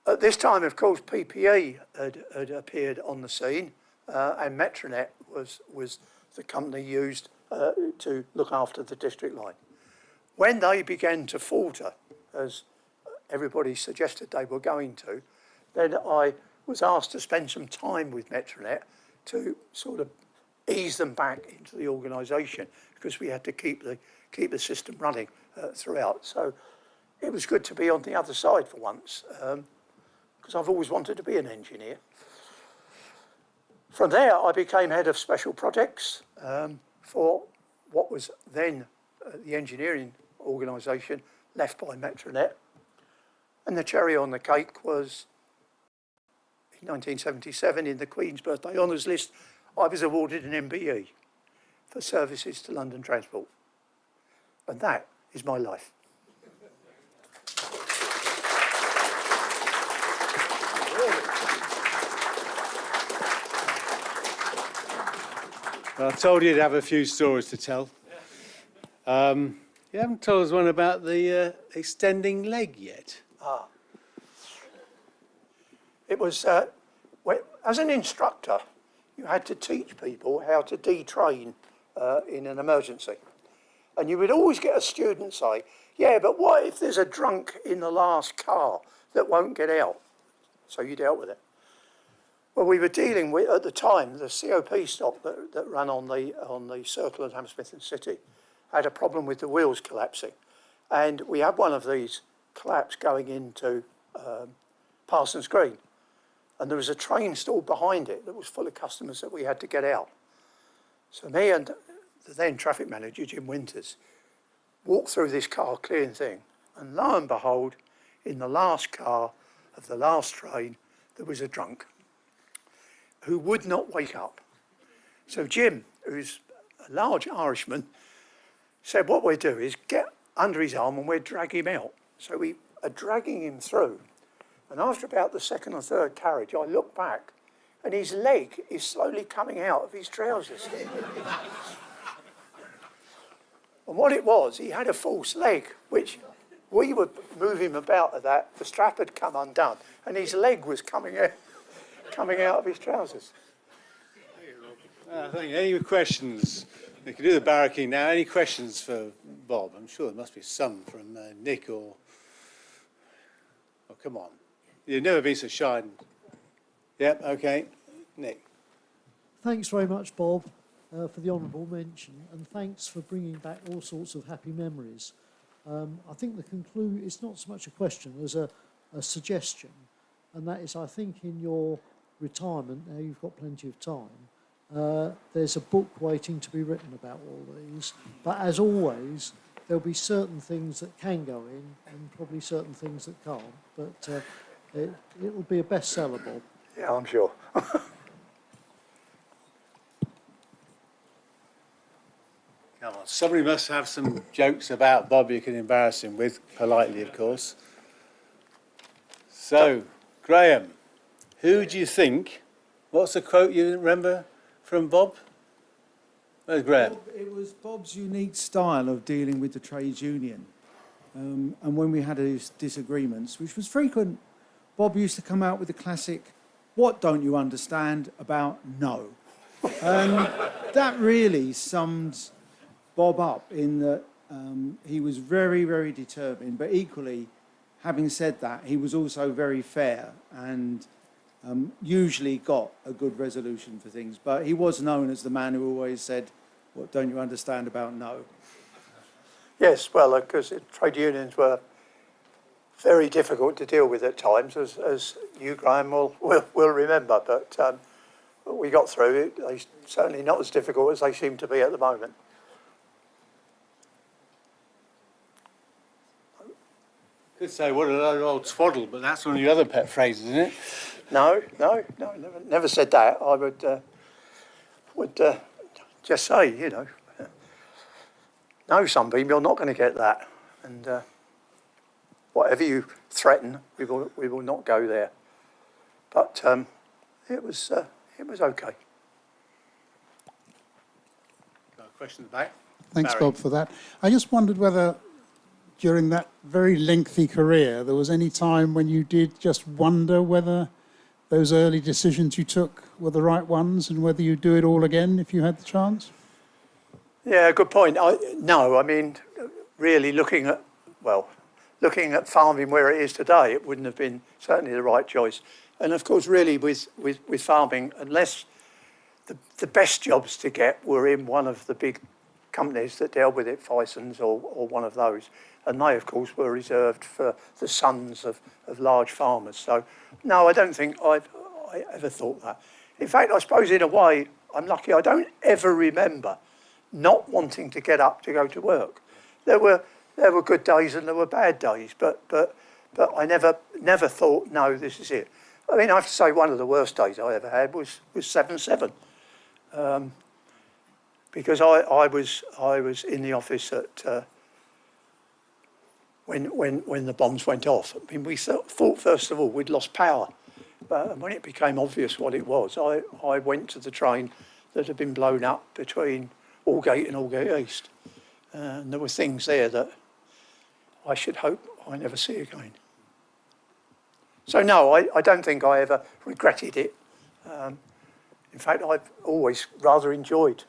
At this time, of course, PPE had appeared on the scene, and Metronet was the company used to look after the district line. When they began to falter, as everybody suggested they were going to, then I was asked to spend some time with Metronet to sort of ease them back into the organisation, because we had to keep the system running throughout. So it was good to be on the other side for once, because I've always wanted to be an engineer. From there, I became head of special projects for what was then the engineering organisation left by Metronet. And the cherry on the cake was in 1977 in the Queen's Birthday Honours List, I was awarded an MBE for services to London Transport. And that is my life. Well, I told you to have a few stories to tell. You haven't told us one about the extending leg yet. It was, as an instructor, you had to teach people how to detrain in an emergency. And you would always get a student say, yeah, but what if there's a drunk in the last car that won't get out? So you dealt with it. Well, we were dealing with, at the time, the COP stop that ran on the Circle at Hammersmith and City had a problem with the wheels collapsing. And we had one of these collapse going into Parsons Green. And there was a train stall behind it that was full of customers that we had to get out. So me and the then traffic manager, Jim Winters, walked through this car clearing thing. And lo and behold, in the last car of the last train, there was a drunk who would not wake up. So Jim, who's a large Irishman, said what we'll do is get under his arm and we'll drag him out. So we are dragging him through. And after about the second or third carriage, I look back and his leg is slowly coming out of his trousers. And what it was, he had a false leg, which we would move him about at that. The strap had come undone and his leg was coming out of his trousers. Thank you. Any questions? We can do the barracking now. Any questions for Bob? I'm sure there must be some from Nick or... Oh, come on. You've never been so shy. Yep, okay. Nick. Thanks very much, Bob, for the honourable mention, and thanks for bringing back all sorts of happy memories. I think it's not so much a question as a suggestion, and that is, I think in your retirement, now you've got plenty of time, there's a book waiting to be written about all these, but as always, there'll be certain things that can go in and probably certain things that can't, but it'll be a bestseller, Bob. Yeah, I'm sure. Come on, somebody must have some jokes about Bob you can embarrass him with, politely, of course. So, Graham, who do you think, what's the quote you remember from Bob? Where's Graham? It was Bob's unique style of dealing with the trades union. And when we had these disagreements, which was frequent, Bob used to come out with the classic, "What don't you understand about no?" And that really summed Bob up in that he was very, very determined, but equally, having said that, he was also very fair and usually got a good resolution for things. But he was known as the man who always said, "What don't you understand about no?" Yes, well, because trade unions were very difficult to deal with at times, as you, Graham, will remember. But we got through it. They're certainly not as difficult as they seem to be at the moment. Could say, what a load of old twaddle, but that's one of your other pet phrases, isn't it? No, never said that. I would just say, you know, no, Sunbeam, you're not going to get that. And whatever you threaten, we will not go there. But it was okay. Got a question at the back? Thanks, Barry. Bob, for that. I just wondered whether during that very lengthy career, there was any time when you did just wonder whether those early decisions you took were the right ones and whether you'd do it all again if you had the chance? Yeah, good point. No, I mean, really looking at farming where it is today, it wouldn't have been certainly the right choice. And of course, really with farming, unless the best jobs to get were in one of the big companies that dealt with it, Fison's or one of those. And they, of course, were reserved for the sons of large farmers. So, no, I don't think I ever thought that. In fact, I suppose in a way, I'm lucky I don't ever remember not wanting to get up to go to work. There were good days and there were bad days, but I never thought, no, this is it. I mean, I have to say one of the worst days I ever had was 7/7, because I was in the office at when the bombs went off. I mean, we thought first of all we'd lost power, but when it became obvious what it was, I went to the train that had been blown up between Aldgate and Aldgate East, and there were things there that I should hope I never see again. So no, I don't think I ever regretted it. In fact, I've always rather enjoyed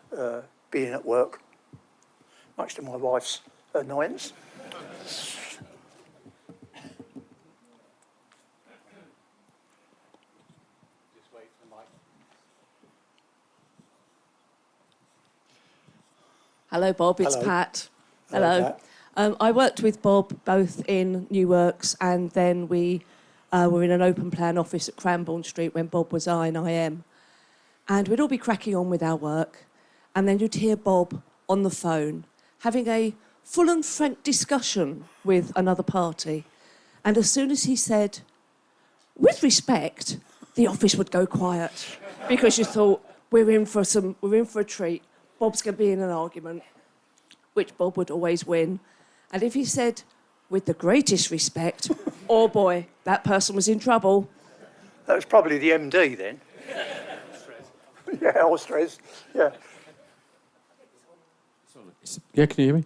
being at work, much to my wife's annoyance. Hello, Bob. It's Hello. Pat. Hello, Hello. Pat. I worked with Bob both in New Works and then we were in an open plan office at Cranbourne Street when Bob was IM. And we'd all be cracking on with our work. And then you'd hear Bob on the phone having a full and frank discussion with another party. And as soon as he said, with respect, the office would go quiet because you thought, we're in for a treat. Bob's going to be in an argument, which Bob would always win. And if he said, with the greatest respect, oh boy, that person was in trouble. That was probably the MD then. Yeah, or stress. Yeah. Yeah, can you hear me?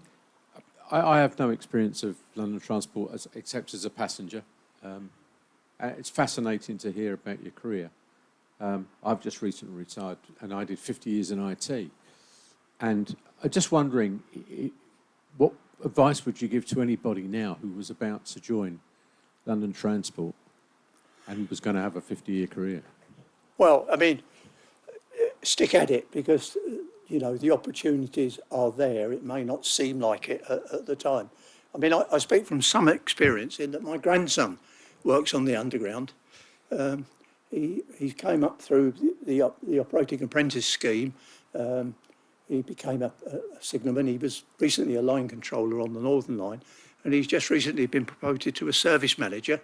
I have no experience of London transport except as a passenger. It's fascinating to hear about your career. I've just recently retired and I did 50 years in IT. And I'm just wondering, what advice would you give to anybody now who was about to join London Transport and was going to have a 50-year career? Well, I mean, stick at it because, you know, the opportunities are there. It may not seem like it at the time. I mean, I speak from some experience in that my grandson works on the Underground. He came up through the operating apprentice scheme. He became a signalman. He was recently a line controller on the Northern Line, and he's just recently been promoted to a service manager,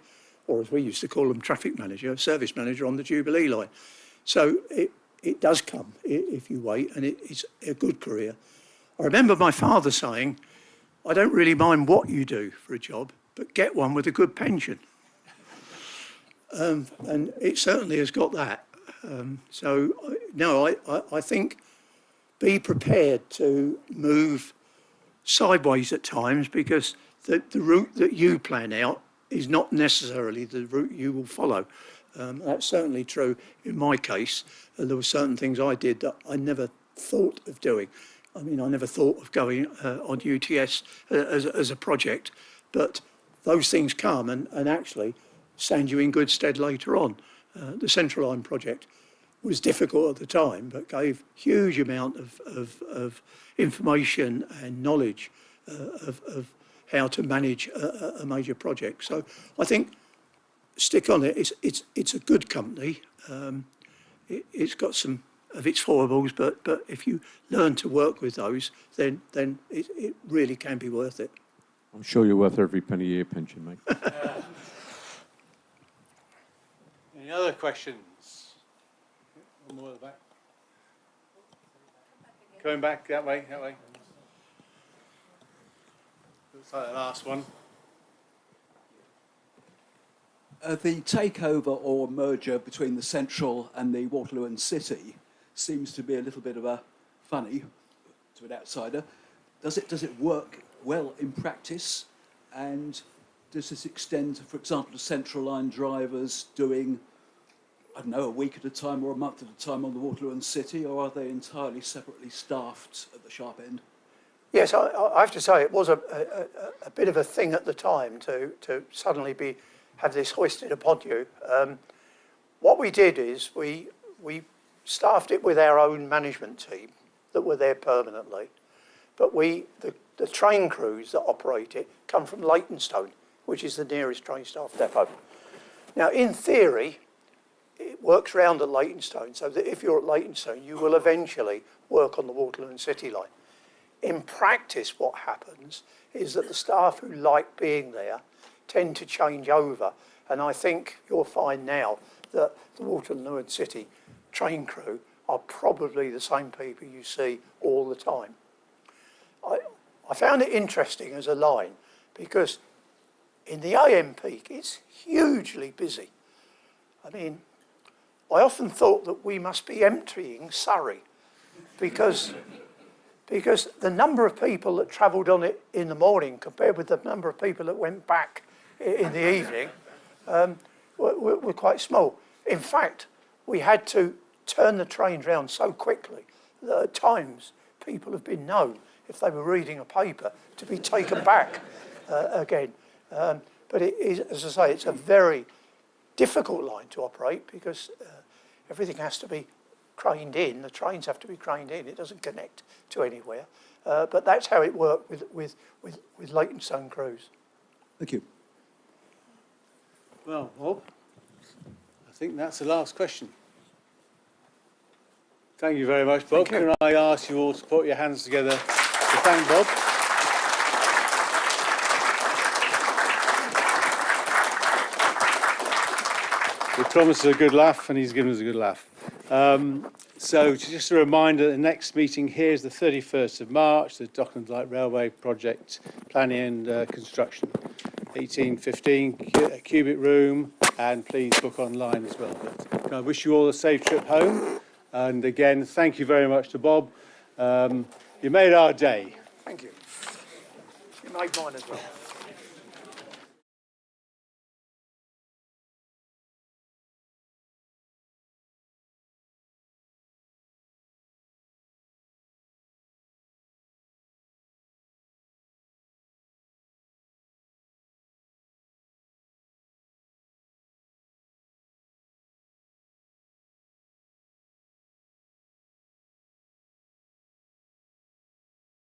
or as we used to call them, traffic manager, service manager on the Jubilee Line. So it does come if you wait, and it's a good career. I remember my father saying, I don't really mind what you do for a job, but get one with a good pension. And it certainly has got that. So, no, I think be prepared to move sideways at times because the route that you plan out is not necessarily the route you will follow. That's certainly true in my case. There were certain things I did that I never thought of doing. I mean, I never thought of going on UTS as a project, but those things come and actually stand you in good stead later on. The Central Line project was difficult at the time, but gave huge amount of information and knowledge of how to manage a major project. So I think stick on it. It's a good company. It's got some of its foibles, but if you learn to work with those, then it really can be worth it. I'm sure you're worth every penny a year pension, mate. Any other questions? One more at the back. Going back that way. Looks like the last one. The takeover or merger between the Central and the Waterloo and City seems to be a little bit of a funny to an outsider. Does it work well in practice? And does this extend, for example, to Central Line drivers doing, I don't know, a week at a time or a month at a time on the Waterloo and City, or are they entirely separately staffed at the sharp end? Yes, I have to say it was a bit of a thing at the time to suddenly have this hoisted upon you. What we did is we staffed it with our own management team that were there permanently, but the train crews that operate it come from Leytonstone, which is the nearest train staff depot. Now, in theory, it works round at Leytonstone, so that if you're at Leytonstone, you will eventually work on the Waterloo and City line. In practice, what happens is that the staff who like being there tend to change over, and I think you'll find now that the Waterloo and City train crew are probably the same people you see all the time. I found it interesting as a line because in the AM peak, it's hugely busy. I mean, I often thought that we must be emptying Surrey because the number of people that travelled on it in the morning compared with the number of people that went back in the evening were quite small. In fact, we had to turn the trains round so quickly that at times people have been known, if they were reading a paper, to be taken back again. But it is, as I say, it's a very difficult line to operate because everything has to be craned in. The trains have to be craned in. It doesn't connect to anywhere. But that's how it worked with Leytonstone crews. Thank you. Well, Bob, I think that's the last question. Thank you very much, Bob. Can I ask you all to put your hands together to thank Bob? He promised us a good laugh, and he's given us a good laugh. So just a reminder, the next meeting here is the 31st of March, the Docklands Light Railway project planning and construction. 18:15, Cubic Room, and please book online as well. But I wish you all a safe trip home. And again, thank you very much to Bob. You made our day. Thank you. You made mine as well.